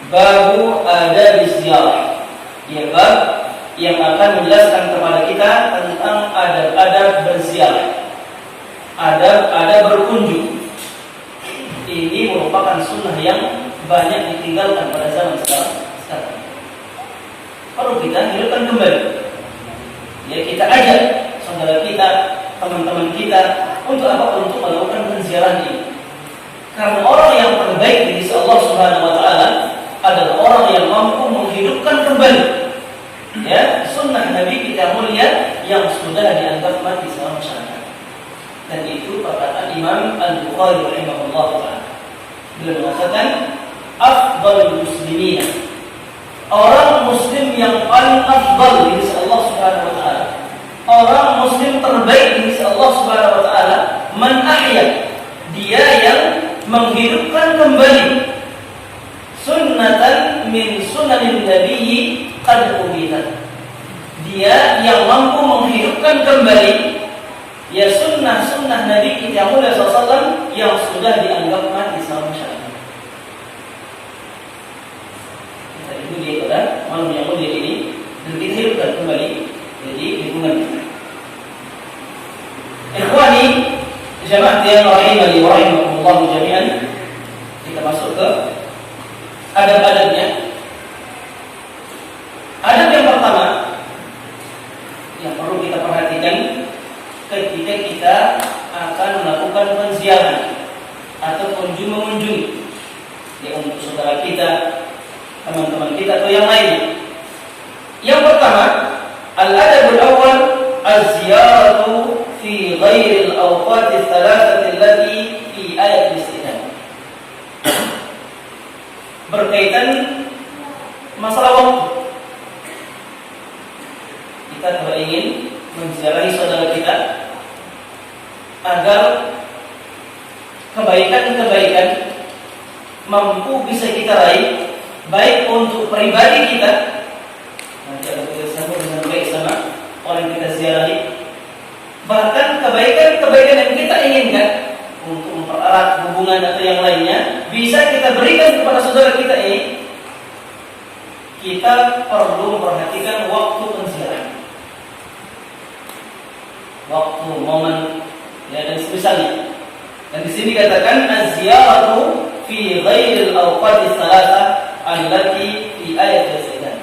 Babu adab ziarah. Ya, bab yang akan menjelaskan kepada kita tentang adab-adab berziarah, adab-adab berkunjung. Ini merupakan sunnah yang banyak ditinggalkan pada zaman sekarang. Perlu kita hidupkan kembali. Ya, kita ajak saudara kita, teman-teman kita untuk apa? Untuk melakukan penziarahan ini. Karena orang yang terbaik di sisi Allah Subhanahu wa taala adalah orang yang mampu menghidupkan kembali ya sunnah Nabi kita mulia yang sudah dianggap mati sama masyarakat. Dan itu perkataan Imam Al-Bukhari rahimahullah taala. Beliau mengatakan afdhalul muslimin, orang muslim yang paling afdal di sisi Allah Subhanahu wa taala, orang muslim terbaik di sisi Allah Subhanahu wa taala, man ahya, dia yang menghidupkan kembali sunnatan min sunanin nabiyyi qad umitat. Dia yang mampu menghidupkan kembali ya sunnah-sunnah Nabi kita Muhammad SAW yang sudah dianggap mati sama masyarakat. Kita itu dia pada malam yang mulia ini dan kita hidupkan kembali jadi lingkungan kita. Ikhwani jamaah yang rahimani wa rahimakumullah jami'an, kita masuk ke adab-adabnya. Adab yang pertama yang perlu kita perhatikan ketika kita akan melakukan penziarahan atau mengunjungi ya untuk saudara kita, teman-teman kita atau yang lainnya. Yang pertama, al-adabul awwal az-ziyaratu fi ghairi al-awqat ats-tsalatsah allati fi ayat al-istidhan. Berkaitan masalah waktu. Kita kalau ingin menziarahi saudara kita agar kebaikan-kebaikan mampu bisa kita raih, baik untuk pribadi kita, nanti akan kita sambut dengan baik sama orang yang kita ziarahi, bahkan kebaikan-kebaikan yang kita inginkan untuk mempererat hubungan atau yang lainnya bisa kita berikan kepada saudara kita ini. Kita perlu memperhatikan waktu penziarahan, waktu, momen, ya, dan semisalnya. Dan di sini katakan az-ziyaratu fi ghairil awqati tsalatsah allati fi ayat al-istidhan.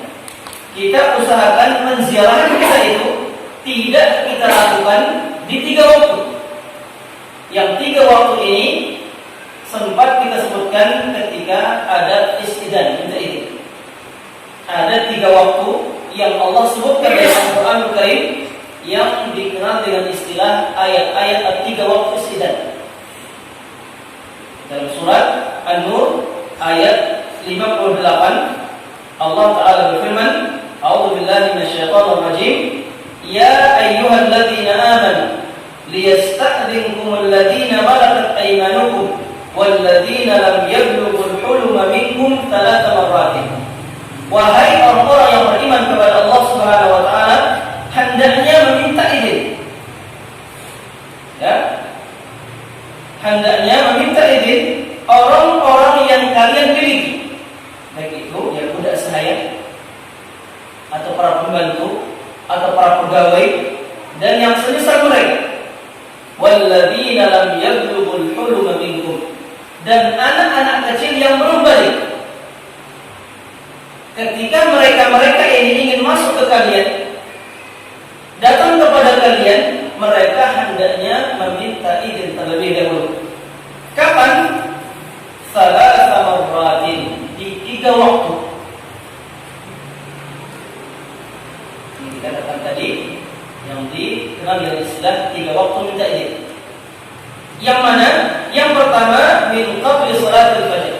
Kita usahakan menziarahan kita itu tidak kita lakukan di 3 waktu. Yang 3 waktu ini sempat kita sebutkan ketika ada istidhan, minta izin. Ada 3 waktu yang Allah sebutkan dalam Al-Quran Al-Karim yang dikenal dengan istilah ayat-ayat 3 waktu istidhan. Dalam surat An-Nur ayat 58 Allah Ta'ala berfirman, A'udzu billahi minasyaitonir rajim, ya ayyuhalladzina amanu liyasta'dzinkumul ladzina malakat aymanukum walladzina lam yablughul huluma minkum 3 marratin. Wahai orang-orang yang beriman kepada Allah Subhanahu wa taala, hendaknya meminta izin. Ya. Hendaknya meminta izin orang-orang yang kalian miliki, baik itu ya budak sahaya atau para pembantu atau para pegawai dan yang semisal mereka. Walladzina lam yablughul huluma minkum, dan anak-anak kecil yang belum balik. Ketika mereka ini ingin masuk ke kalian, datang kepada kalian, mereka hendaknya meminta izin terlebih dahulu. Kapan? Salasah marratin, di 3 waktu. Ini dikatakan tadi yang dikenal dengan istilah 3 waktu minta izin. Yang mana? Yang pertama, min qabli salatil fajr,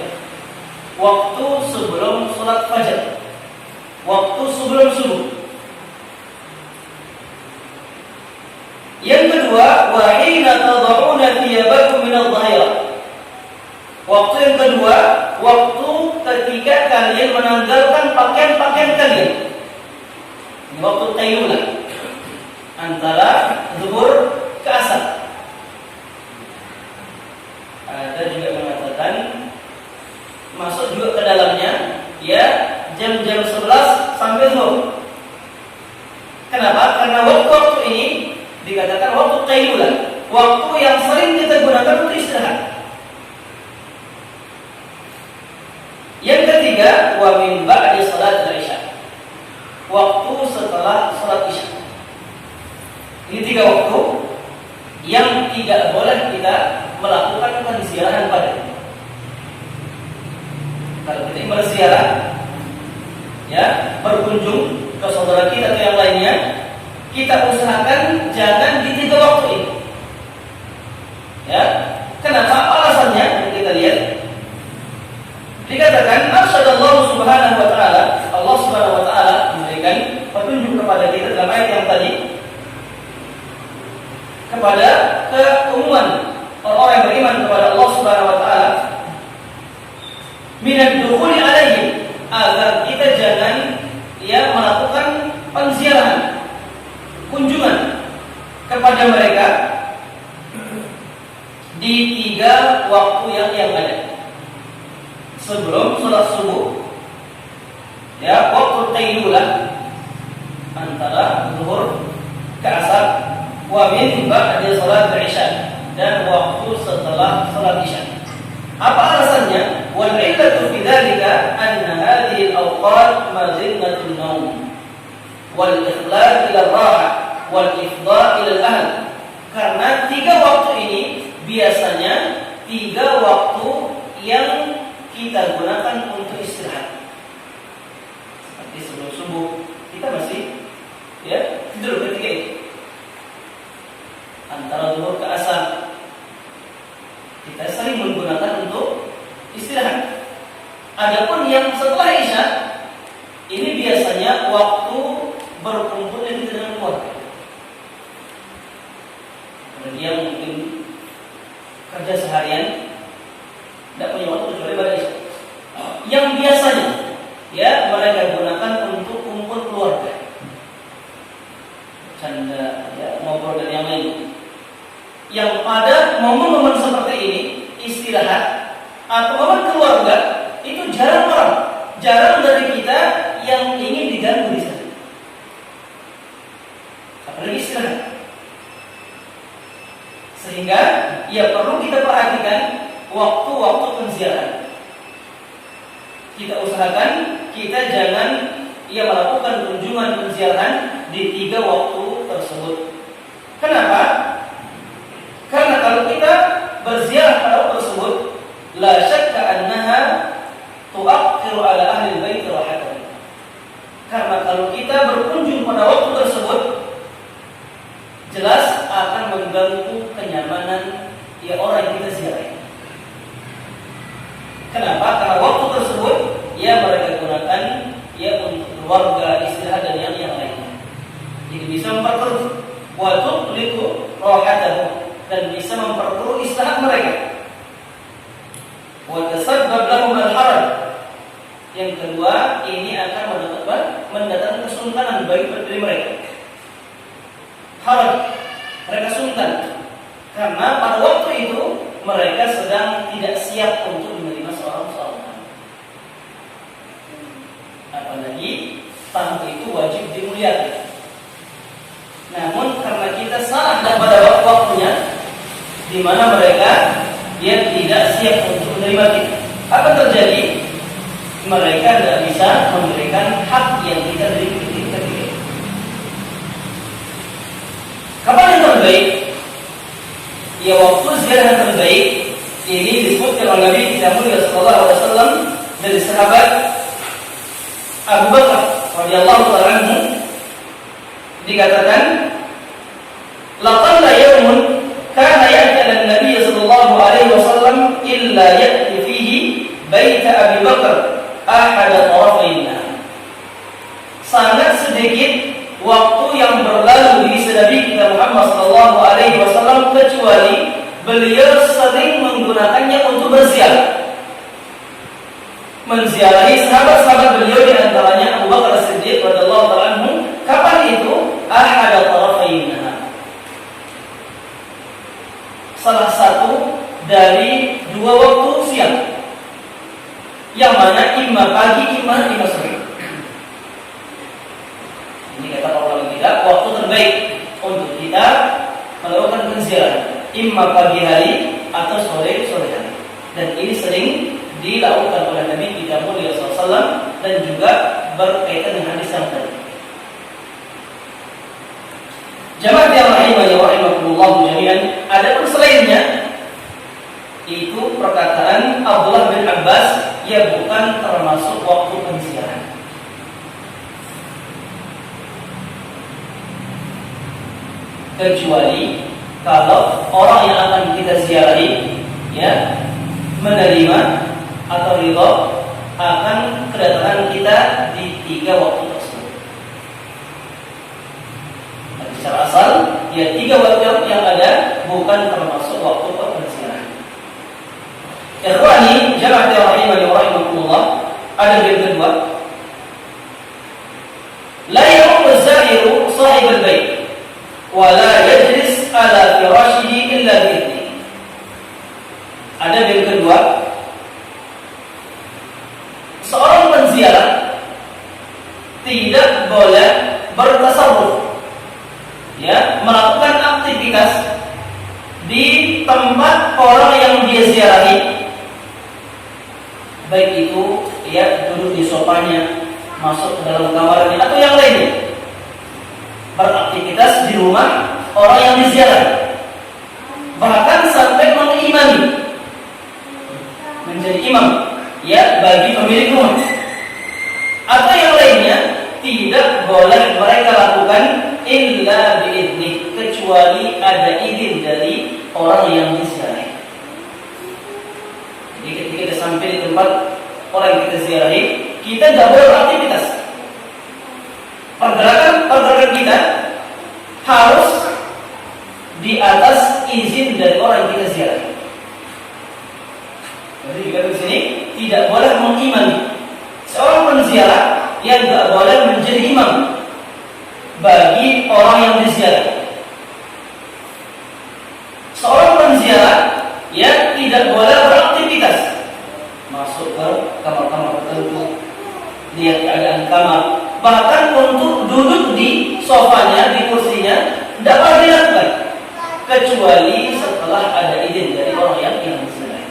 waktu sebelum salat fajar, waktu sebelum subuh. Yang kedua, wa hina tad'una thiyabakum min adh-dhahirah, waktu yang kedua, waktu ketika kalian menanggalkan pakaian-pakaian kalian. Ini waktu qayyulah antara zuhur ke asar. Ada juga mengatakan masuk juga ke dalamnya dikatakan waktu qailulah, waktu yang sering kita gunakan untuk istirahat. Yang ketiga, wa min ba'di salat isya, waktu setelah salat isya. Ini 3 waktu yang tidak boleh kita melakukan penziarahan padanya. Kalau kita berziarah, ya, berkunjung ke saudara kita atau yang lainnya, kita usahakan jangan di 3 waktu ini. Ya, kenapa? Alasannya kita lihat. Dikatakan arsyadallahu subhanahu wa ta'ala, Allah subhanahu wa ta'ala memberikan petunjuk kepada kita dalam ayat yang tadi kepada keumuman orang-orang yang beriman kepada Allah subhanahu wa ta'ala minad dukhuli alaihim, agar kita jangan melakukan penziarahan, kunjungan kepada mereka di 3 waktu yang ada. Sebelum sholat subuh, ya, waktu qailulah antara zuhur ke asar, wa min ba'di sholat isya, dan waktu setelah sholat isya. Apa alasannya? Wal illatu fi dzalika anna hadhihi al-awqat mazinnatun naum wal ikhlal ila ar-raha wal ifdha ila al-ahl. Karena 3 waktu ini biasanya 3 waktu yang kita gunakan untuk istirahat. Seperti sebelum subuh kita masih tidur ketika itu. Antara zuhur ke asar kita sering menggunakan untuk istirahat. Adapun yang setelah isya ini biasanya waktu berkumpul dengan keluarga. Dia mungkin kerja seharian, tidak punya waktu kecuali pada isya. Yang biasanya mereka gunakan untuk kumpul keluarga, canda, ngobrol dan yang lain. Yang pada momen-momen seperti ini, istirahat atau momen keluarga, itu jarang dari kita yang ingin diganggu di sana. Apalagi istirahat. Sehingga perlu kita perhatikan waktu-waktu penziarahan. Kita usahakan kita jangan melakukan kunjungan penziarahan di 3 waktu tersebut. Kenapa? Karena kalau kita berziarah pada waktu tersebut, la syakka annaha tu'akhiru ala ahli bait rahatan. Karena kalau kita berkunjung pada waktu tersebut, jelas akan mengganggu kenyamanan orang yang kita ziarahi. Kenapa? Karena waktu tersebut mereka gunakan untuk keluarga, istirahat dan yang lainnya. Jadi bisa memperkeruh waktu liku rahatahu, dan bisa memperkeruh istirahat mereka. Wa tasabbab lahum al-haraj. Yang kedua, ini akan mendatangkan kesultanan bagi diri mereka. Haraj, mereka sultan. Karena pada waktu itu mereka sedang tidak siap untuk menerima seorang tamu. Apalagi tamu itu wajib dimuliakan. Namun karena kita salah pada waktunya, di mana mereka tidak siap untuk menerima kita, apa terjadi? Mereka tidak bisa memberikan hak yang kita berikan. Kapan yang terbaik? Waktu ziarah yang terbaik ini disebutkan oleh Nabi sallallahu alaihi wasallam dari sahabat Abu Bakar radhiyallahu ta'ala anhu, dikatakan laqad yawmun kana ya'ti an-nabiy sallallahu alaihi wasallam illa ya'ti fihi bait Abi Bakar ahad tarafaina. Sangat sedikit waktu yang berlalu di Nabi kita Muhammad sallallahu alaihi wasallam kecuali beliau sering menggunakannya untuk berziarah. Menziarahi sahabat-sahabat beliau, di antaranya Abu Bakar As-Siddiq radhiyallahu ta'ala anhu. Kapan itu? Ahad tarafaina. Salah satu dari 2 waktu siang. Yang mana imma pagi, imma sore. Ini kata para ulama kita, waktu terbaik untuk kita melakukan penziarahan, imma pagi hari atau sore hari. Dan ini sering dilakukan oleh Nabi kita mulia SAW dan juga berkaitan dengan hadis yang tadi. Jamaah yang rahimani wa rahimakumullah jami'an, ada pun selainnya itu perkataan Abdullah bin Abbas, ya bukan termasuk waktu penziarahan. Kecuali kalau orang yang akan kita ziarahi ya menerima atau ridho akan kedatangan kita di 3 waktu tersebut. Nah, secara asal ya 3 waktu yang ada bukan termasuk waktu penziarahan. Ikhwani jamaah rahimani wa rahimakumullah, ada yang kedua, la ya'um az-za'iru sahib al-bait wa la yajlis ala firashihi illa bi'idhni. Ada yang kedua, seorang penziarah tidak boleh bertasarruf ya, melakukan aktivitas di tempat orang yang dia ziarahi, baik itu ya duduk di sofanya, masuk ke dalam kamarnya atau yang lainnya. Beraktivitas di rumah orang yang diziarahi, bahkan sampai mengimami, menjadi imam ya bagi pemilik rumah atau yang lainnya, tidak boleh mereka lakukan illa bi'idnih, kecuali ada izin dari orang yang diziarahi. Jadi ketika kita sampai di tempat orang yang kita ziarahi, kita tidak boleh beraktivitas. Pergerakan kita harus di atas izin dari orang yang kita ziarahi. Jadi juga di sini tidak boleh mengimami. Seorang penziarah yang tidak boleh menjadi imam bagi orang yang diziarahi. Seorang penziarah yang tidak boleh beraktivitas, masuk ke kamar-kamar tertentu, lihat keadaan kamar, bahkan untuk duduk di sofanya, di kursinya, tidak boleh dilakukan kecuali setelah ada izin dari orang yang diziarahi.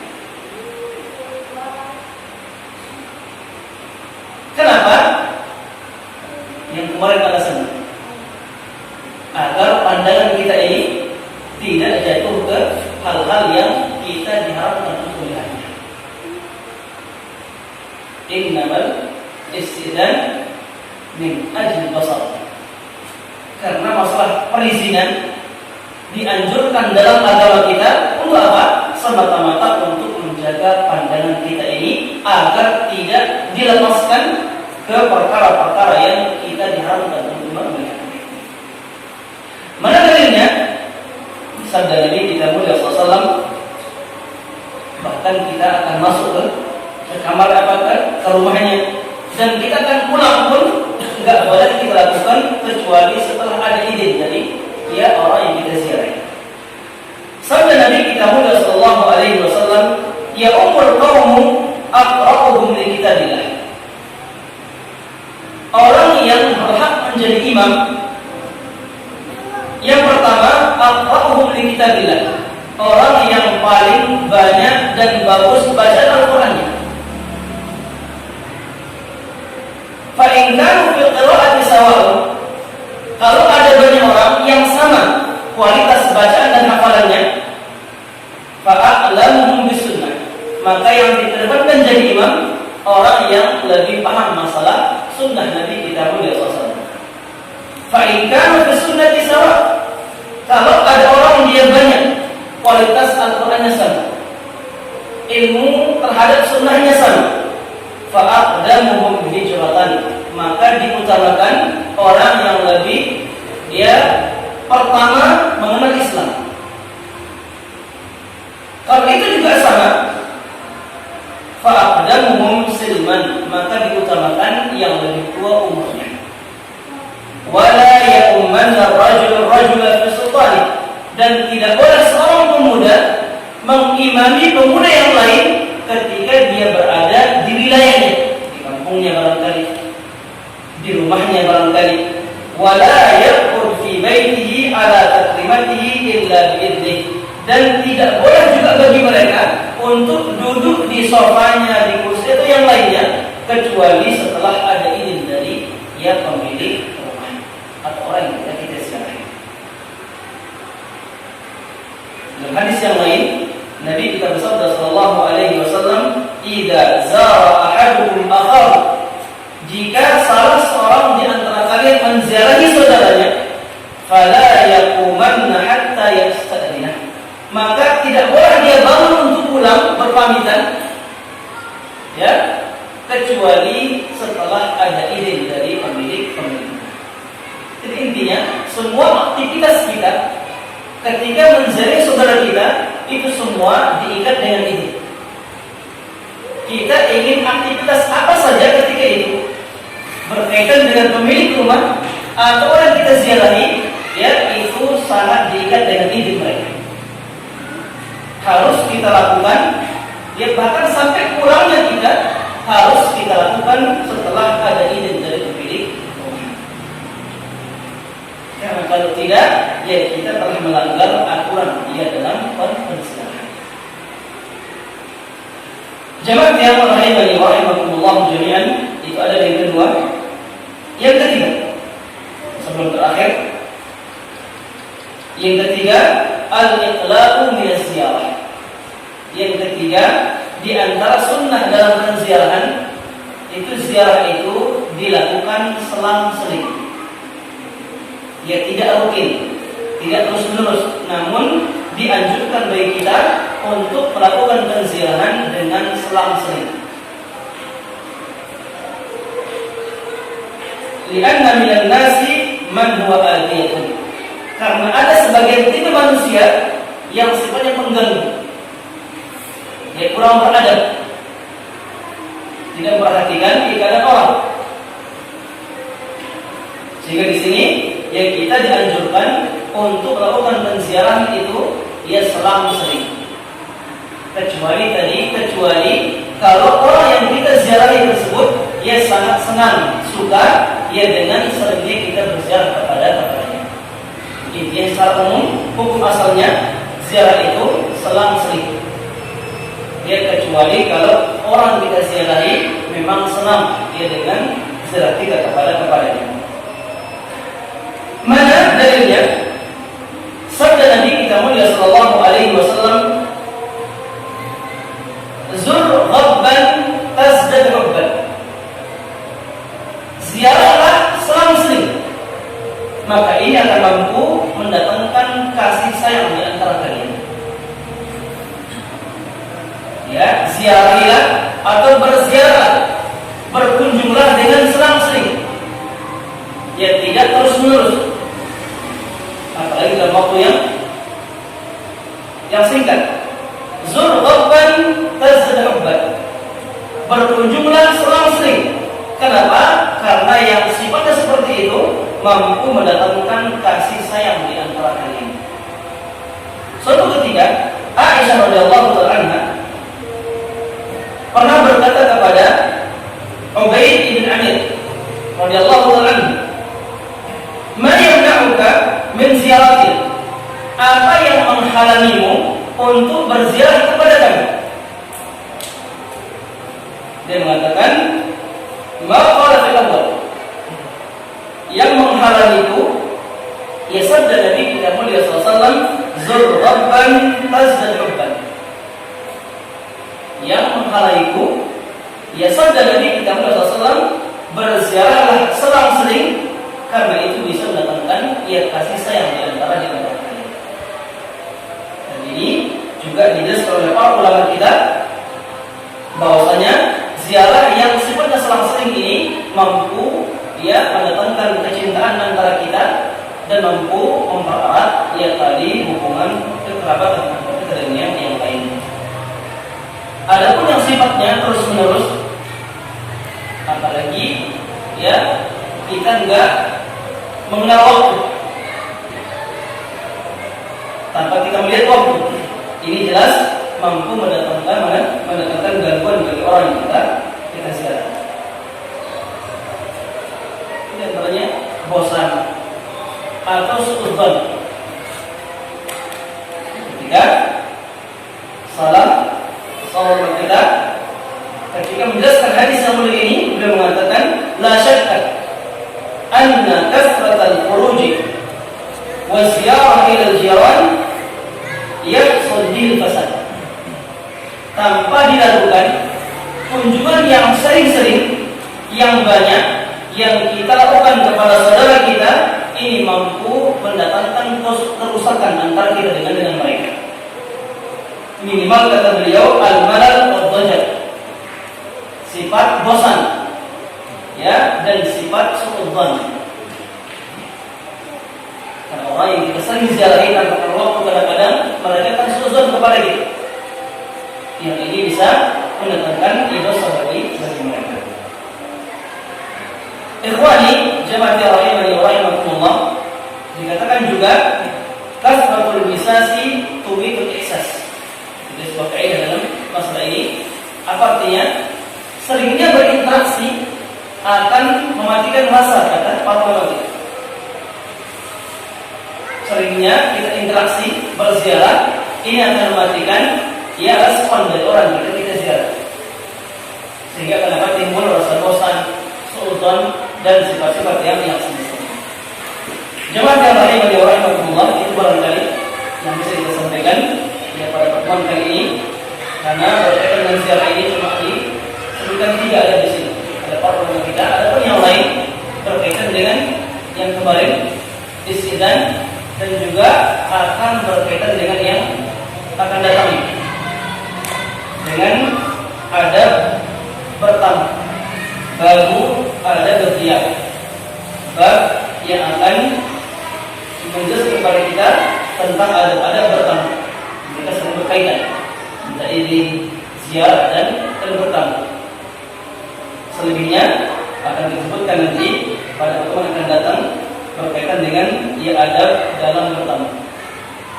Kenapa? Yang kemarin alasannya agar pandangan kita ini tidak jatuh ke hal-hal yang kita diharapkan untuk melihatnya. Innamal istidzan min ajli basar. Karena masalah perizinan dianjurkan dalam agama kita untuk apa? Semata-mata untuk menjaga pandangan kita ini agar tidak dilepaskan ke perkara-perkara yang kita diharamkan untuk melihat. Mana dalilnya? Sabda Nabi kita mulia SAW, bahkan kita akan masuk ke kamar ke rumahnya, dan kita akan pulang pun nggak boleh kita lakukan kecuali setelah ada izin dari orang yang kita ziarahi. Sabda Nabi kita mulia Sallallahu Alaihi Wasallam, ya umur kaumu aqra'uhum li kitabillah. Orang yang berhak menjadi imam, yang pertama aqra'uhum li kitabillah, orang yang paling banyak dan bagus bacaan Al-Qur'annya. Fa in kanu fil qira'ati sawa'un, kalau ada banyak orang yang sama kualitas bacaan dan hafalannya, fa a'lamuhum bisunnah, maka yang diterapkan menjadi imam orang yang lebih paham masalah sunnah Nabi kita mulia SAW. Fa in kanu bisunnati sawa', kalau ada orang dia banyak kualitas Al-Qur'annya sama, ilmu terhadap sunnahnya sama, fa'aqdamuhum hijratan, maka diutamakan orang yang lebih pertama mengenal Islam. Kalau itu juga sama, fa'aqdamuhum silman, maka diutamakan yang lebih tua umurnya. Wala ya'ummanna rajul-rajula fi sultani, dan tidak boleh seorang pemuda mengimami pemuda yang lain ketika dia berada di wilayahnya, di kampungnya barangkali, di rumahnya barangkali. Wala yaqud fi baitihi ala takrimatihi illa bi'idnih, dan tidak boleh juga bagi mereka untuk duduk di sofanya, di kursi atau yang lainnya, kecuali setelah ada izin dari pemilik rumah atau orang yang kita ziarahi. Dalam hadis yang lain, Nabi kita bersabda sallallahu alaihi wasallam, "Idza zara ahadukum akhahu," jika salah seorang di antara kalian menziarahi saudaranya, "fala yaqumanna hatta yasta'dina," maka tidak boleh dia bangun untuk pulang berpamitan, ya, kecuali setelah ada izin dari pemilik rumah. Jadi intinya, semua aktivitas kita ketika menziarahi saudara kita itu semua diikat dengan izin. Kita ingin aktivitas apa saja ketika itu berkaitan dengan pemilik rumah atau orang kita ziarahi, ya, itu sangat diikat dengan izin mereka. Harus kita lakukan, ya, bahkan sampai pulangnya kita harus kita lakukan setelah ada izin dari pemilik rumah. Karena kalau tidak, ya kita telah melanggar aturan dia dalam perziarahan. Jamaah yang rahimani wa rahimakumullah jami'an, itu ada yang kedua. Yang ketiga, sebelum terakhir, yang ketiga, al-iqla'u min az-ziyarah. Yang ketiga, di antara sunnah dalam penziarahan itu, ziarah itu dilakukan selang-seling. Ya, tidak rutin, tidak terus-menerus, namun dianjurkan bagi kita untuk melakukan penziarahan dengan selang-seling. Lianna minan nasi man huwa adiyatun, karena ada sebagian tipe manusia yang sifatnya pengganggu, ya, kurang beradab, tidak memperhatikan keadaan orang. Sehingga di sini, ya, kita dianjurkan untuk melakukan penziarahan itu, ya, selang-seling. Kecuali kalau orang yang kita ziarahi tersebut, ya, sangat senang, suka, ya, dengan seringnya kita berziarah kepadanya. Intinya secara umum, hukum asalnya ziarah itu selang-seling. Ya, kecuali kalau orang kita ziarahi memang senang, ya, dengan ziarah kita kepadanya. Mana dalilnya? Sabda Nabi kita mulia sallallahu alaihi wasallam, "Zur ghabban tazdad hubban." Ziarahlah selang-seling, maka ini akan mampu mendatangkan kasih sayang di antara kalian. Ya, ziarahilah atau berziarah, berkunjunglah dengan selang-seling, ya, tidak terus-menerus, apalagi dalam waktu yang singkat. Zur ghabban tazdad hubban, berkunjunglah selang-seling. Kenapa? Karena yang sifatnya seperti itu mampu mendatangkan kasih sayang di antara kalian. Suatu ketika, Aisyah radhiyallahu anha pernah berkata kepada Ubaid bin Amir radhiyallahu anhu, "Ma yamna'uka min ziyarati?" Apa yang menghalangimu untuk berziarah kepada kami? Dia mengatakan, "Ma qala fil awwal." Yang menghalangiku, ya, sabda Nabi kita mulia sallallahu alaihi wasallam, "Zur rabban tazdad hubban." Yang menghalangiku, ya, sabda Nabi kita mulia sallallahu alaihi wasallam, berziarahlah selang-seling, karena itu bisa mendatangkan, ya, kasih sayang di antara kalian. Dan ini juga dijelaskan oleh para ulama kita bahwasanya ziarah yang sifatnya selang-seling ini mampu, ya, mendatangkan kecintaan antara kita dan mampu mempererat, ya, tadi hubungan kekerabatan antara kita dengan yang lain. Adapun yang sifatnya terus-menerus, apalagi, ya, kita enggak mengenal waktu, tanpa kita melihat waktu, ini jelas mampu mendatangkan gangguan bagi orang yang kita ziarah. Ini antaranya bosan atau suudzon. Ketika salam kita ketika menjelaskan hadis yang mulia ini, beliau mengatakan la syakka anna kasratal khuruj wa ziyarah ila al-jiran yaqsud bil fasad. Tanpa diragukan, kunjungan yang sering-sering, yang banyak, yang kita lakukan kepada saudara kita ini mampu mendatangkan kerusakan antara kita dengan mereka. Minimal kata beliau al-malal wad-dajar, sifat bosan, ya, dan sifat suudzon. Karena orang yang kita sering ziarahi tanpa waktu, kadang-kadang mereka akan suudzon kepada kita. Yang ini bisa mendatangkan dosa bagi mereka. Ikhwani jamaah rahimani wa rahimakumullah, dikatakan juga kasratul misasi tuwitul ihsas. Itu sebuah kaidah dalam masalah ini. Apa artinya? Seringnya berinteraksi akan mematikan rasa, kata para ulama. Seringnya kita interaksi, berziarah, ini akan mematikan respon dari orang kita ziarah, sehingga akan dapat timbul rasa bosan, suudzon, dan sifat-sifat yang semestinya. Jemaah yang rahimani wa rahimakumullah, itu barangkali yang bisa kita sampaikan ya pada pertemuan kali ini. Karena berkaitan dengan ziarah ini cuma disebutkan 3 ada di sini. Ada para ulama kita, ada pun yang lain berkaitan dengan yang kemarin istidan, dan juga akan berkaitan dengan yang akan datang dengan adab pertama, baru ada berdiam, bab yang akan menjelaskan kepada kita tentang adab-adab bertamu. Mereka sering berkaitan antara ini ziarah dan bertamu. Selebihnya akan disebutkan nanti pada pertemuan akan datang berkaitan dengan adab dalam bertamu.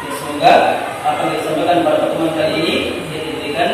Ya, semoga apa yang disampaikan pada pertemuan kali ini diberikan